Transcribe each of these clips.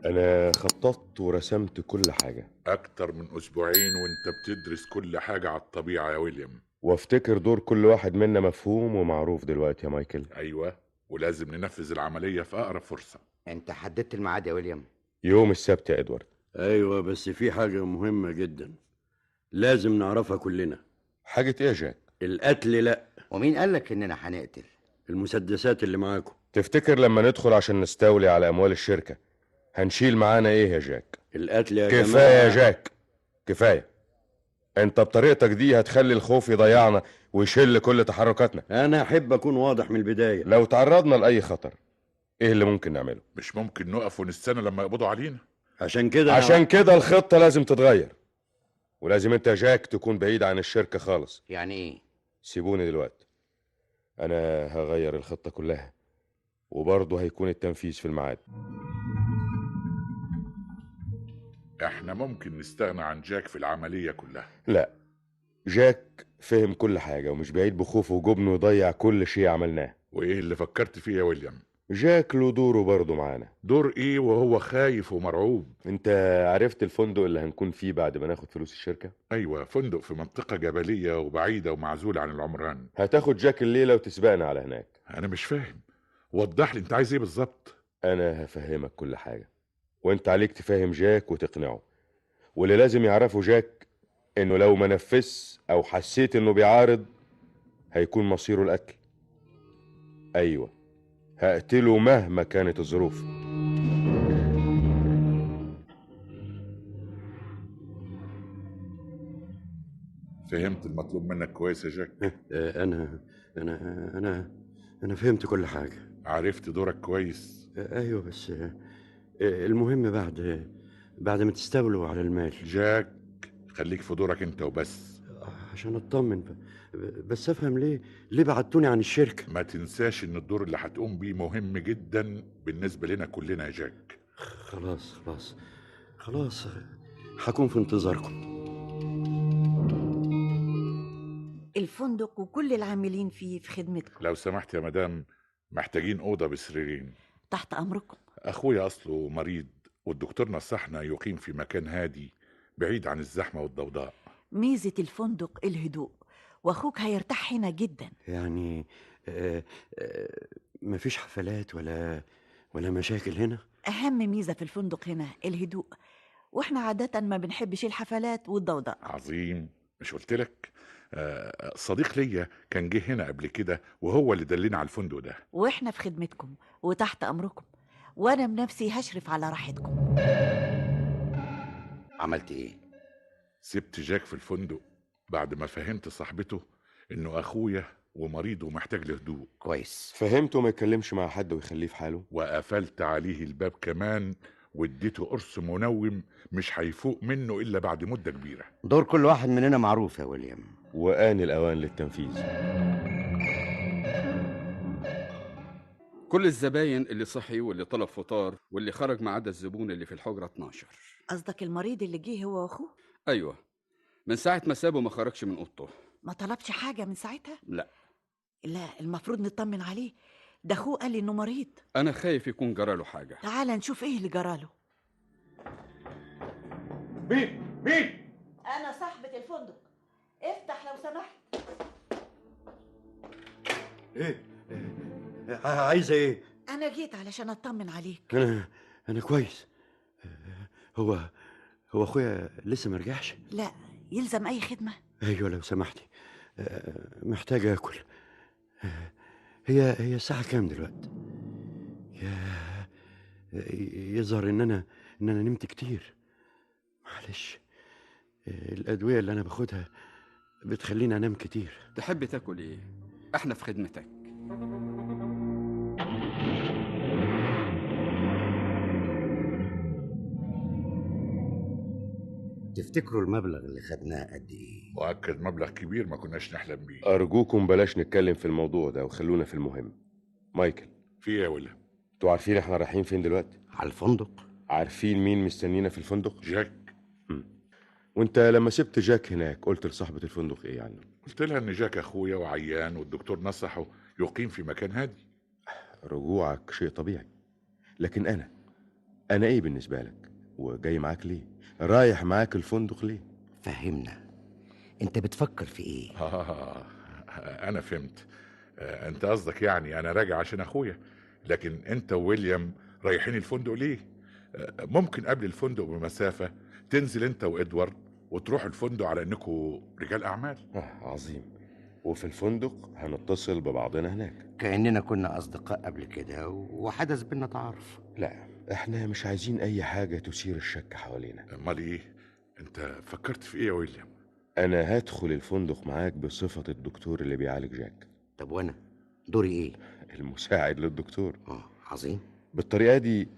انا خططت ورسمت كل حاجة، أكتر من أسبوعين وأنت بتدرس كل حاجة على الطبيعة يا ويليام. وافتكر دور كل واحد منا مفهوم ومعروف دلوقتي يا مايكل. أيوة، ولازم ننفذ العملية في أقرب فرصة. انت حددت الميعاد يا ويليام؟ يوم السبت يا ادوارد. ايوه، بس في حاجة مهمة جدا لازم نعرفها كلنا. حاجة ايه يا جاك؟ القتل لا، ومين قالك اننا هنقتل؟ المسدسات اللي معاكم. تفتكر لما ندخل عشان نستولي على اموال الشركة هنشيل معانا ايه يا جاك؟ القتل يا كفاية جماعة. يا جاك، كفاية. انت بطريقتك دي هتخلي الخوف يضيعنا ويشل كل تحركاتنا. انا احب اكون واضح من البداية. لو تعرضنا لأي خطر ايه اللي ممكن نعمله؟ مش ممكن نقف ونستنى لما يقبضوا علينا. عشان كده عشان كده الخطة لازم تتغير، ولازم انت يا جاك تكون بعيد عن الشركة خالص. يعني ايه؟ سيبوني دلوقتي، انا هغير الخطة كلها وبرضه هيكون التنفيذ في الميعاد. احنا ممكن نستغنى عن جاك في العملية كلها. لا، جاك فهم كل حاجة ومش بعيد بخوفه وجبنه يضيع كل شيء عملناه. وإيه اللي فكرت فيه يا ويليام؟ جاك له دوره برضه معانا. دور إيه وهو خايف ومرعوب؟ انت عرفت الفندق اللي هنكون فيه بعد ما ناخد فلوس الشركة؟ أيوة، فندق في منطقة جبلية وبعيدة ومعزولة عن العمران. هتاخد جاك الليلة وتسبقنا على هناك. أنا مش فاهم، وضح لي أنت عايز إيه بالظبط. انا هفهمك كل حاجة وانت عليك تفهم جاك وتقنعه. واللي لازم يعرفه جاك انه لو ما نفذش او حسيت انه بيعارض هيكون مصيره القتل. ايوه، هقتله مهما كانت الظروف. فهمت المطلوب منك كويس يا جاك. انا فهمت كل حاجة. عرفت دورك كويس. ايوه، بس المهم بعد ما تستولوا على المال. جاك، خليك في دورك انت وبس. عشان اطمن بس افهم ليه بعدتوني عن الشركة. ما تنساش ان الدور اللي هتقوم بيه مهم جدا بالنسبة لنا كلنا يا جاك. خلاص هكون في انتظاركم. الفندق وكل العاملين فيه في خدمتكم. لو سمحت يا مدام، محتاجين أوضة بسريرين. تحت أمركم. أخويا أصله مريض والدكتور نصحنا يقيم في مكان هادي بعيد عن الزحمة والضوضاء. ميزة الفندق الهدوء، وأخوك هيرتاح هنا جدا. يعني مفيش حفلات ولا مشاكل هنا؟ أهم ميزة في الفندق هنا الهدوء، وإحنا عادة ما بنحبش الحفلات والضوضاء. عظيم، مش قلتلك؟ صديق ليا كان جه هنا قبل كده وهو اللي دلنا على الفندق ده. وإحنا في خدمتكم وتحت أمركم، وأنا بنفسي هشرف على راحتكم. عملت ايه؟ سبت جاك في الفندق بعد ما فهمت صاحبته انه اخويا ومريض ومحتاج لهدوء. كويس. فهمته ما يتكلمش مع حد ويخليه في حاله. وقفلت عليه الباب كمان واديته قرص منوم مش هيفوق منه الا بعد مدة كبيرة. دور كل واحد مننا معروف يا ويليام. وآن الأوان للتنفيذ. كل الزباين اللي صحي واللي طلب فطار واللي خرج ما عدا الزبون اللي في الحجرة 12. قصدك المريض اللي جه هو وأخوه؟ أيوة، من ساعة ما سابه ما خرجش من أوضته. ما طلبش حاجة من ساعتها؟ لا. لا، المفروض نطمن عليه، ده أخوه قال لي إنه مريض. أنا خايف يكون جراله حاجة. تعال نشوف إيه اللي جراله. مين؟ أنا صاحبة الفندق، افتح لو سمحت. ايه؟ عايزة ايه؟ أنا جيت علشان أطمن عليك. انا كويس. هو اخويا لسه مرجعش؟ لا، يلزم أي خدمة. ايوه لو سمحتي، محتاج اكل. هي الساعة كام دلوقتي؟ يظهر ان انا نمت كتير. معلش، الادوية اللي انا باخدها بتخليني انام كتير. تحب تاكل إيه؟ إحنا في خدمتك. تفتكروا المبلغ اللي خدناه قد ايه؟ مؤكد مبلغ كبير ما كناش نحلم بيه. أرجوكم بلاش نتكلم في الموضوع ده وخلونا في المهم. مايكل، في ايه يا ولا؟ انتوا عارفين احنا رايحين فين دلوقتي؟ على الفندق. عارفين مين مستنينا في الفندق؟ جاك. وانت لما سبت جاك هناك قلت لصاحبة الفندق ايه عنه؟ قلت لها ان جاك اخويا وعيان والدكتور نصحه يقيم في مكان هادي. رجوعك شيء طبيعي، لكن انا ايه بالنسبه لك؟ وجاي معاك ليه؟ رايح معاك الفندق ليه؟ فهمنا، انت بتفكر في ايه؟ انا فهمت. انت قصدك يعني انا راجع عشان اخويا، لكن انت وويليام رايحين الفندق ليه؟ ممكن قبل الفندق بمسافة تنزل انت وادوارد وتروح الفندق على انكم رجال اعمال. عظيم. وفي الفندق هنتصل ببعضنا هناك. كأننا كنا أصدقاء قبل كده وحدث بينا تعارف. لا، احنا مش عايزين اي حاجه تثير الشك حوالينا. امال ايه؟ انت فكرت في ايه يا ويليام؟ انا هدخل الفندق معاك بصفه الدكتور اللي بيعالج جاك. طب وأنا دوري إيه؟ المساعد للدكتور. عظيم. بالطريقه دي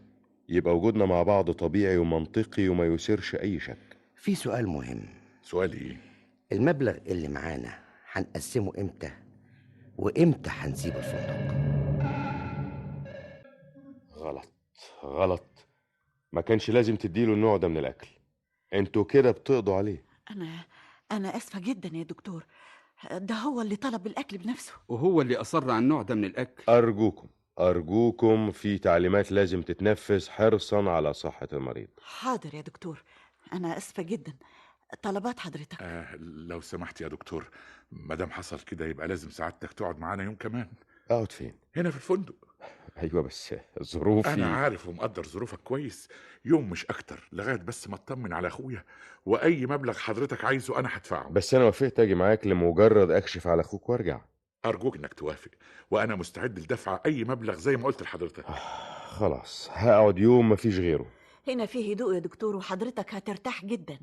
يبقى وجودنا مع بعض طبيعي ومنطقي وما يثيرش اي شك. في سؤال مهم. سؤال ايه؟ المبلغ اللي معانا هنقسمه إمتى؟ وإمتى هنسيب الفندق؟ غلط غلط. ما كانش لازم تديله النوع ده من الاكل. انتوا كده بتقضوا عليه. أنا آسفة جدا يا دكتور، ده هو اللي طلب الأكل بنفسه. وهو اللي أصر على النوع ده من الأكل. أرجوكم في تعليمات لازم تتنفذ حرصا على صحة المريض. حاضر يا دكتور، أنا آسفة جدا. طلبات حضرتك. لو سمحت يا دكتور، مادام حصل كده يبقى لازم سعادتك تقعد معانا يوم كمان. اقعد فين؟ هنا في الفندق. ايوه بس ظروفي. انا عارف ومقدر ظروفك كويس، يوم مش اكتر لغايه بس ما اطمن على اخويا، واي مبلغ حضرتك عايزه انا هدفعه. بس انا وافقت اجي معاك لمجرد اكشف على اخوك وارجع. ارجوك انك توافق، وانا مستعد لدفع اي مبلغ زي ما قلت لحضرتك. خلاص هقعد يوم مفيش غيره. هنا فيه هدوء يا دكتور وحضرتك هترتاح جدا.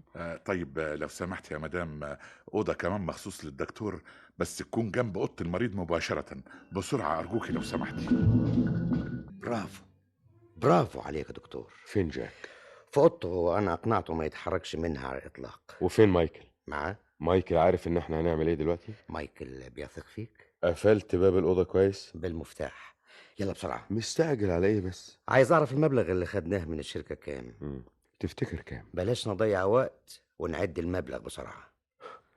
طيب لو سمحت يا مدام، اوضه كمان مخصوص للدكتور، بس تكون جنب اوضه المريض مباشره. بسرعه ارجوكي لو سمحتي. برافو عليك يا دكتور. فين جاك؟ في اوضته، وانا اقنعته ما يتحركش منها على الاطلاق. وفين مايكل؟ معاه. مايكل عارف ان احنا هنعمل ايه دلوقتي؟ مايكل بيثق فيك. قفلت باب الاوضه كويس؟ بالمفتاح. يلا بسرعه. مستعجل على ايه بس؟ عايز اعرف المبلغ اللي خدناه من الشركه كام. تفتكر كام؟ بلاش نضيع وقت ونعد المبلغ بسرعه.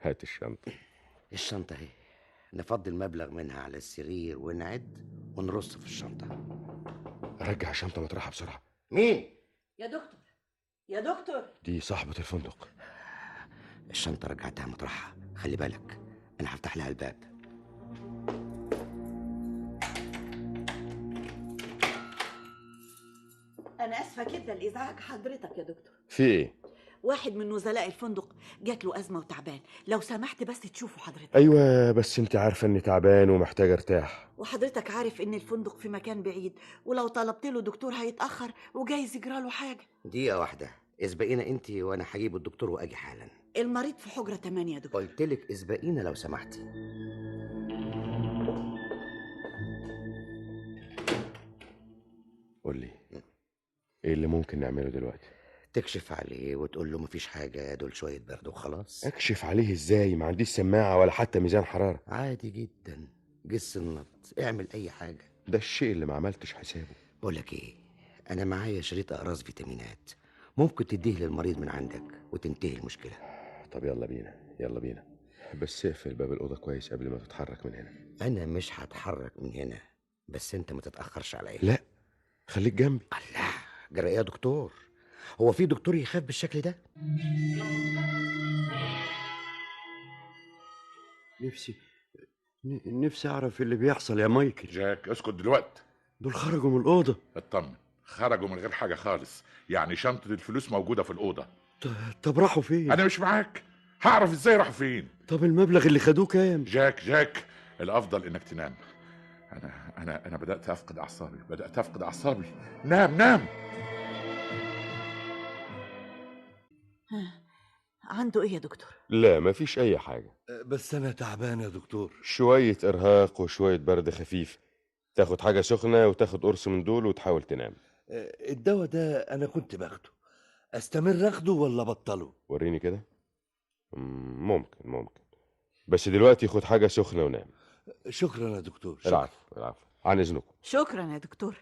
هات الشنطه. الشنطه اهي. نفضي المبلغ منها على السرير ونعد ونرص في الشنطه. رجع الشنطه مطرحها بسرعه. مين؟ يا دكتور، يا دكتور. دي صاحبه الفندق. الشنطه رجعتها مطرحها، خلي بالك انا هفتح لها الباب. أنا آسفة جدا لإزعاج حضرتك يا دكتور. في ايه؟ واحد من نزلاء الفندق جات له أزمة وتعبان، لو سمحت بس تشوفه حضرتك. ايوه بس انت عارفه اني تعبان ومحتاج ارتاح. وحضرتك عارف إن الفندق في مكان بعيد، ولو طلبت له دكتور هيتأخر وجايز يجرى له حاجة. دقيقه واحده، اسبقينا انت وانا هجيب الدكتور واجي حالا. المريض في حجرة 8 يا دكتور. قلتلك اسبقينا لو سمحتي. قول لي ايه اللي ممكن نعمله دلوقتي؟ تكشف عليه وتقول له مفيش حاجه، دول شويه برد وخلاص. اكشف عليه ازاي؟ ما عنديش سماعه ولا حتى ميزان حراره. عادي جدا، جس النبض، اعمل اي حاجه. ده الشيء اللي ما عملتش حسابه. بقولك ايه، انا معايا شريط اقراص فيتامينات، ممكن تديه للمريض من عندك وتنتهي المشكله. طب يلا بينا يلا بينا، بس اقفل باب الاوضه كويس قبل ما تتحرك من هنا. انا مش هتحرك من هنا، بس انت ما تتاخرش عليا. لا خليك جنبي. الله، جرى ايه يا دكتور؟ هو في دكتور يخاف بالشكل ده؟ نفسي اعرف اللي بيحصل يا مايكل. جاك اسكت دلوقتي. دول خرجوا من الاوضه. اطمن، خرجوا من غير حاجه خالص، يعني شنطه الفلوس موجوده في الاوضه. طب راحوا فين؟ انا مش معاك، هعرف ازاي راحوا فين؟ طب المبلغ اللي خدوه كام؟ جاك الافضل انك تنام. انا بدات افقد اعصابي. نام. عنده إيه يا دكتور؟ لا مفيش اي حاجه، بس انا تعبان يا دكتور. شويه ارهاق وشويه برد خفيف. تاخد حاجه سخنه وتاخد قرص من دول وتحاول تنام. الدواء ده انا كنت باخده، استمر اخده ولا بطله؟ وريني كده. ممكن بس دلوقتي خد حاجه سخنه ونام. شكرا يا دكتور. العفو عن اذنكم. شكرا يا دكتور،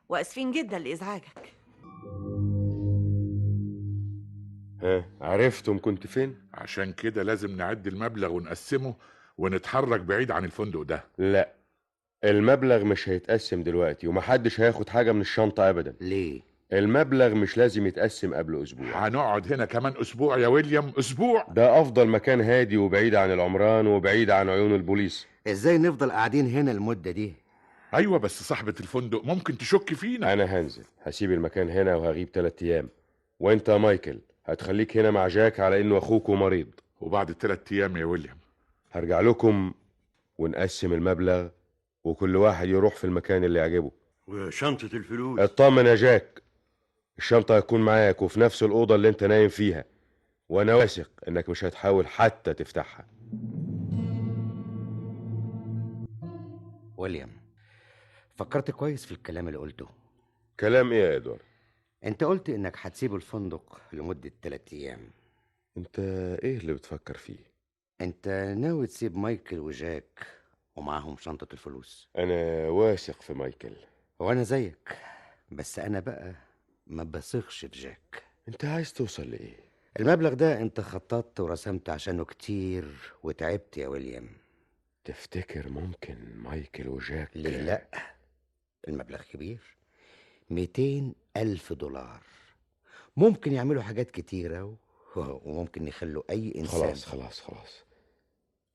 واسفين جدا لازعاجك. ها عرفتم كنت فين؟ عشان كده لازم نعد المبلغ ونقسمه ونتحرك بعيد عن الفندق ده. لا، المبلغ مش هيتقسم دلوقتي ومحدش هياخد حاجه من الشنطه ابدا. ليه؟ المبلغ مش لازم يتقسم قبل اسبوع. هنقعد هنا كمان اسبوع يا ويليام، اسبوع؟ ده افضل مكان هادي وبعيد عن العمران وبعيد عن عيون البوليس. ازاي نفضل قاعدين هنا المدة دي؟ ايوه بس صاحبة الفندق ممكن تشك فينا. انا هنزل هسيب المكان هنا وهغيب 3 ايام، وانت يا مايكل هتخليك هنا مع جاك على انه اخوك ومريض. وبعد 3 ايام يا ويليام هرجع لكم ونقسم المبلغ وكل واحد يروح في المكان اللي يعجبه. وشنطة الفلوس؟ اطمن يا جاك، الشنطة هتكون معاك وفي نفس الأوضة اللي انت نايم فيها، وانا واثق انك مش هتحاول حتى تفتحها. ويليام، فكرت كويس في الكلام اللي قلته. كلام ايه يا ادوارد؟ انت قلت انك هتسيب الفندق لمدة 3 ايام. انت ايه اللي بتفكر فيه؟ انت ناوي تسيب مايكل وجاك ومعاهم شنطة الفلوس؟ انا واثق في مايكل. وانا زيك، بس انا بقى ما بثقش في جاك. انت عايز توصل لايه؟ المبلغ ده انت خططت ورسمت عشانه كتير وتعبت يا ويليام. تفتكر ممكن مايكل وجاك؟ ليه لا؟ المبلغ كبير، 200,000 دولار. ممكن يعملوا حاجات كتيرة وممكن يخلوا أي إنسان. خلاص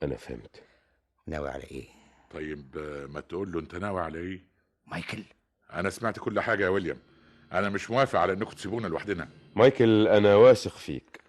أنا فهمت. ناوي على إيه؟ طيب ما تقول له انت ناوي على ايه؟ مايكل، انا سمعت كل حاجة يا ويليام، انا مش موافق على انكم تسيبونا لوحدنا. مايكل أنا واثق فيك.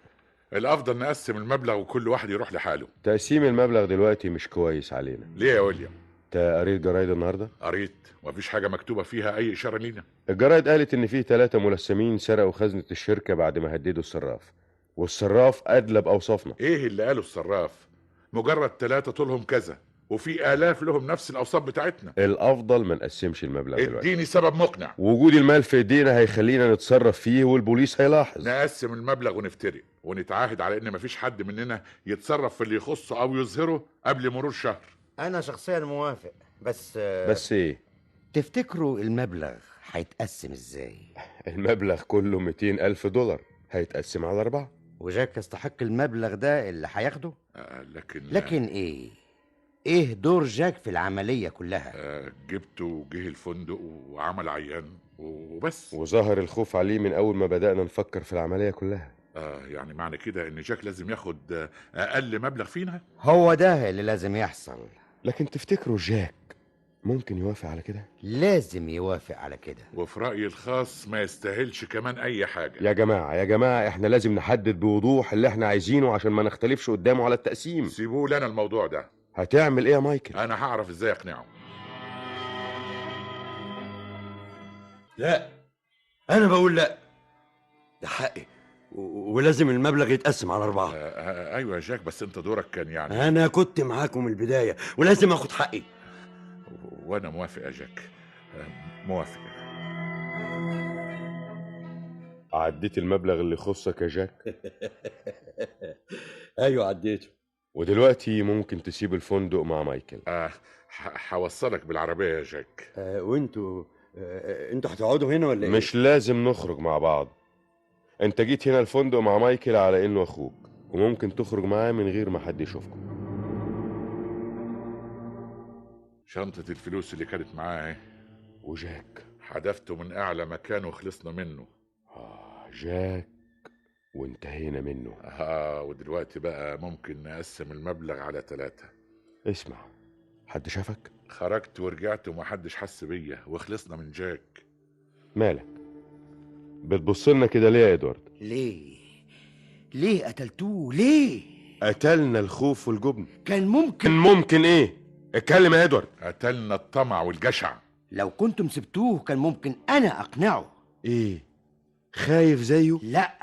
الافضل نقسم المبلغ وكل واحد يروح لحاله. تقسيم المبلغ دلوقتي مش كويس علينا. ليه يا ويليام؟ انت قريت جرايد النهارده؟ قريت، ومفيش حاجة مكتوبة فيها اي اشارة لينا. الجرايد قالت ان في 3 ملثمين سرقوا خزنة الشركة بعد ما هددوا الصراف، والصراف ادلى باوصافنا. ايه اللي قاله الصراف؟ مجرد 3 طولهم كذا، وفي آلاف لهم نفس الأوصاف بتاعتنا. الافضل ما نقسمش المبلغ دلوقتي. اديني سبب مقنع. وجود المال في ايدينا هيخلينا نتصرف فيه والبوليس هيلاحظ. نقسم المبلغ ونفترق ونتعاهد على ان مفيش حد مننا يتصرف في اللي يخصه او يظهره قبل مرور شهر. أنا شخصيا موافق، بس ايه؟ تفتكروا المبلغ هيتقسم إزاي؟ المبلغ كله 200,000 دولار، هيتقسم على 4. وجاك يستحق المبلغ ده اللي هياخده؟ لكن ايه دور جاك في العملية كلها؟ جبته وجه الفندق وعمل عيان وبس. وظهر الخوف عليه من اول ما بدأنا نفكر في العملية كلها. يعني معنى كده ان جاك لازم ياخد اقل مبلغ فينا؟ هو ده اللي لازم يحصل. لكن تفتكروا جاك ممكن يوافق على كده؟ لازم يوافق على كده. وفي رأيي الخاص ما يستاهلش كمان اي حاجة. يا جماعة احنا لازم نحدد بوضوح اللي احنا عايزينه عشان ما نختلفش قدامه على التقسيم. سيبوه لنا الموضوع ده. هتعمل ايه يا مايكل؟ انا هعرف ازاي اقنعه. لا، انا بقول لا، ده حقي ولازم المبلغ يتقسم على 4. ايوه يا جاك، بس انت دورك كان يعني. انا كنت معاكم من البداية ولازم اخد حقي. وانا موافق يا جاك، موافق. عديت المبلغ اللي يخصك يا جاك؟ ايوه عديته. ودلوقتي ممكن تسيب الفندق مع مايكل. هوصلك بالعربية يا جاك. وانتوا انتوا هتقعدوا هنا ولا ايه؟ مش لازم نخرج مع بعض. انت جيت هنا الفندق مع مايكل على انه اخوك، وممكن تخرج معاه من غير ما حد يشوفكم. شنطة الفلوس اللي كانت معاه وجاك حدفته من اعلى مكان وخلصنا منه. جاك وانتهينا منه. ودلوقتي بقى ممكن نقسم المبلغ على 3. اسمع، حد شافك؟ خرجت ورجعت ومحدش حس بيا وخلصنا من جاك. مالك بتبصلنا كده ليه يا ادوارد؟ ليه قتلتوه؟ ليه؟ قتلنا الخوف والجبن. كان ممكن ايه؟ اتكلم يا ادوارد. قتلنا الطمع والجشع. لو كنتم سبتوه كان ممكن انا اقنعه. ايه؟ خايف زيه؟ لا،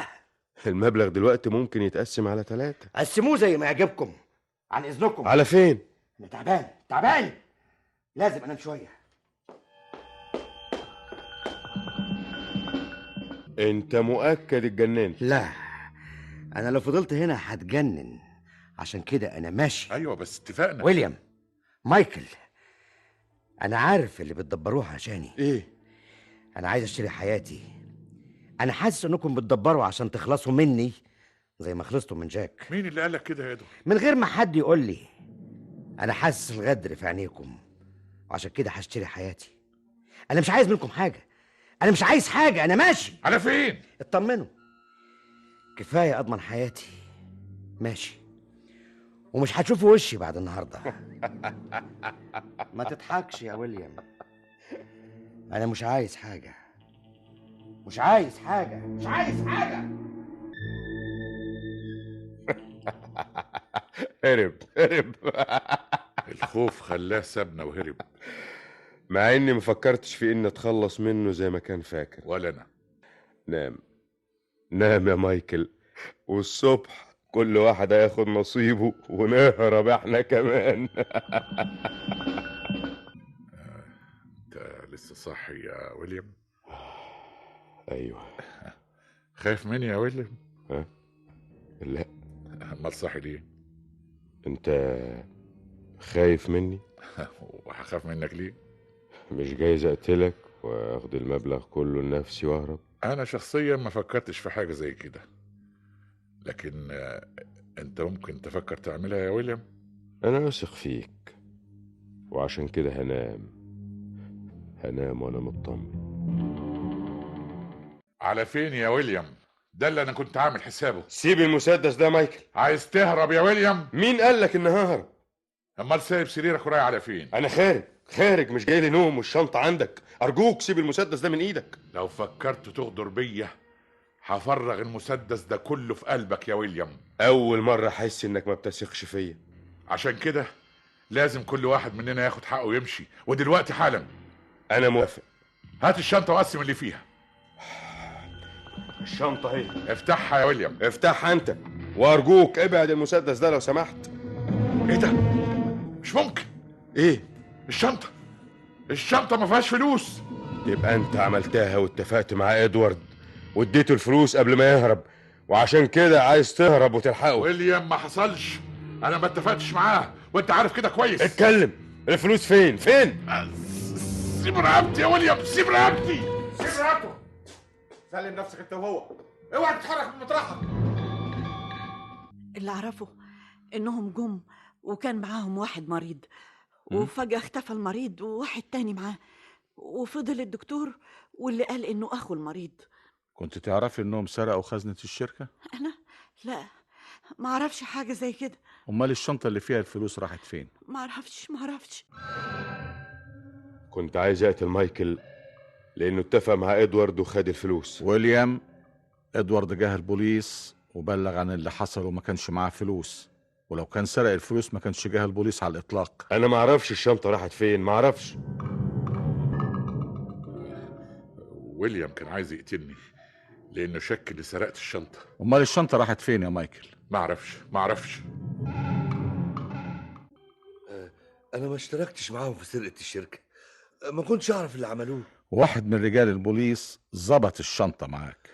المبلغ دلوقتي ممكن يتقسم على 3. قسموه زي ما يعجبكم، عن اذنكم. على فين؟ انا تعبان، لازم انام شويه. انت مؤكد اتجننت؟ لا، انا لو فضلت هنا هتجنن، عشان كده انا ماشي. ايوه بس اتفقنا. ويليام، مايكل، انا عارف اللي بتدبروه عشاني. ايه؟ انا عايز اشتري حياتي. انا حاسس انكم بتدبروا عشان تخلصوا مني زي ما خلصتوا من جاك. مين اللي قالك كده يا ادوارد؟ من غير ما حد يقول لي. انا حاسس الغدر في عينيكم، وعشان كده هشتري حياتي. انا مش عايز منكم حاجه، انا مش عايز حاجه، انا ماشي. على فين؟ اطمنوا، كفايه اضمن حياتي. ماشي، ومش هتشوفوا وشي بعد النهارده. ما تضحكش يا ويليام، انا مش عايز حاجه، مش عايز حاجه، مش عايز حاجه. هرب هرب. الخوف خلاه سابنا وهرب. مع اني مفكرتش في اني اتخلص منه زي ما كان فاكر. ولا انا. نام نام يا مايكل، والصبح كل واحد هياخد نصيبه ونهرب احنا كمان. انت لسه صاحي يا ويليام؟ ايوه. خايف مني يا ويليام؟ ها؟ لا. امال صاحي ليه؟ انت خايف مني؟ وهخاف منك ليه؟ مش جايز اقتلك واخد المبلغ كله لنفسي واهرب؟ انا شخصيا ما فكرتش في حاجه زي كده، لكن انت ممكن تفكر تعملها يا ويليام. انا واثق فيك، وعشان كده هنام وانا مطمن. على فين يا ويليام؟ ده اللي انا كنت عامل حسابه. سيب المسدس ده مايكل. عايز تهرب يا ويليام؟ مين قالك اني ههرب؟ امال سايب سريرك ورايح على فين؟ انا خارج مش جاي لي نوم، والشنطه عندك. ارجوك سيب المسدس ده من ايدك. لو فكرت تغدر بيا هفرغ المسدس ده كله في قلبك يا ويليام. اول مره احس انك ما بتثقش فيا. عشان كده لازم كل واحد مننا ياخد حقه ويمشي، ودلوقتي حالا. انا موافق. هات الشنطه وقسم اللي فيها. الشنطه اهي. افتحها يا ويليام. افتحها انت، وارجوك ابعد المسدس ده لو سمحت. ايه ده؟ مش ممكن. ايه؟ الشنطه ما فيهاش فلوس. يبقى انت عملتها واتفقت مع ادوارد واديته الفلوس قبل ما يهرب، وعشان كده عايز تهرب وتلحقه. ويليام ما حصلش، انا ما اتفقتش معاه وانت عارف كده كويس. اتكلم. الفلوس فين؟ سيب رقبتي يا ويليام، سيب رقبتي. سيب رقبته. سلم نفسك انت وهو، اوعى تتحرك من مطرحك. اللي اعرفه انهم جم وكان معاهم واحد مريض، وفجأة اختفى المريض وواحد تاني معاه، وفضل الدكتور واللي قال انه اخو المريض. كنت تعرفي انهم سرقوا خزنة الشركة؟ انا لا، ما اعرفش حاجة زي كده. امال الشنطة اللي فيها الفلوس راحت فين؟ ما اعرفش. كنت عايز اقتل مايكل لانه اتفق مع ادوارد وخد الفلوس. ويليام، ادوارد جه البوليس وبلغ عن اللي حصل وما كانش معاه فلوس، ولو كان سرق الفلوس ما كانش جه البوليس على الاطلاق. انا ما اعرفش الشنطة راحت فين، ما اعرفش. ويليام كان عايز يقتلني لانه شك اني سرقت الشنطه. امال الشنطة راحت فين يا مايكل؟ ما اعرفش. انا ما اشتركتش معاهم في سرقة الشركة، ما كنتش اعرف اللي عملوه. واحد من رجال البوليس ظبط الشنطة معاك.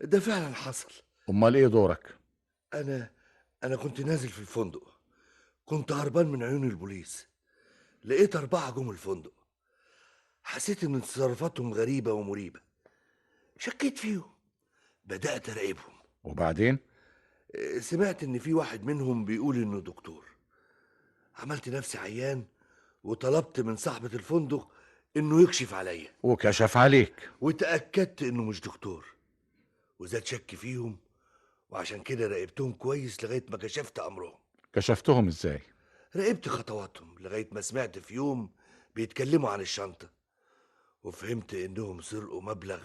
ده فعلا حصل. امال ايه دورك؟ انا كنت نازل في الفندق، كنت هربان من عيون البوليس. لقيت 4 جم الفندق، حسيت ان تصرفاتهم غريبة ومريبة، شكيت فيهم، بدأت اراقبهم. وبعدين؟ سمعت ان في واحد منهم بيقول انه دكتور. عملت نفسي عيان وطلبت من صاحبة الفندق انه يكشف عليا، وكشف عليك؟ وتأكدت انه مش دكتور، وزاد شك فيهم، وعشان كده راقبتهم كويس لغاية ما كشفت امرهم. كشفتهم ازاي؟ راقبت خطواتهم لغاية ما سمعت في يوم بيتكلموا عن الشنطة، وفهمت انهم سرقوا مبلغ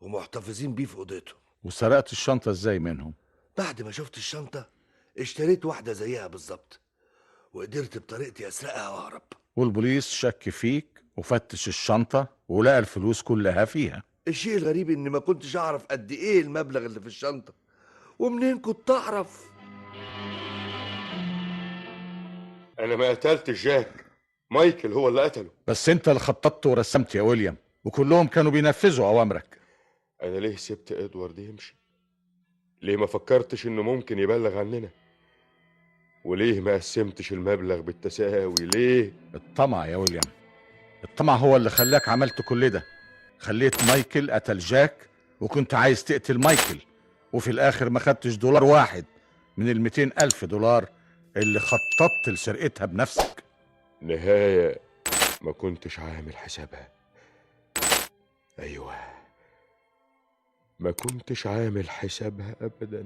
ومحتفظين بيه في اوضتهم. وسرقت الشنطة ازاي منهم؟ بعد ما شفت الشنطة اشتريت واحدة زيها بالظبط، وقدرت بطريقتي اسرقها واهرب. والبوليس شك فيك وفتش الشنطة ولقى الفلوس كلها فيها. الشيء الغريب اني ما كنتش اعرف قد ايه المبلغ اللي في الشنطة. ومنين كنت اعرف؟ انا ما قتلتش جاك، مايكل هو اللي قتله. بس انت اللي خططت ورسمت يا ويليام، وكلهم كانوا بينفذوا اوامرك. انا ليه سبت ادوارد يمشي؟ ليه ما فكرتش انه ممكن يبلغ عننا؟ وليه ما قسمتش المبلغ بالتساوي؟ ليه؟ الطمع يا ويليام، الطمع هو اللي خلاك عملت كل ده. خليت مايكل قتل جاك، وكنت عايز تقتل مايكل، وفي الاخر ما خدتش دولار واحد من $200,000 اللي خططت لسرقتها بنفسك. نهاية ما كنتش عامل حسابها. ايوه، ما كنتش عامل حسابها ابدا.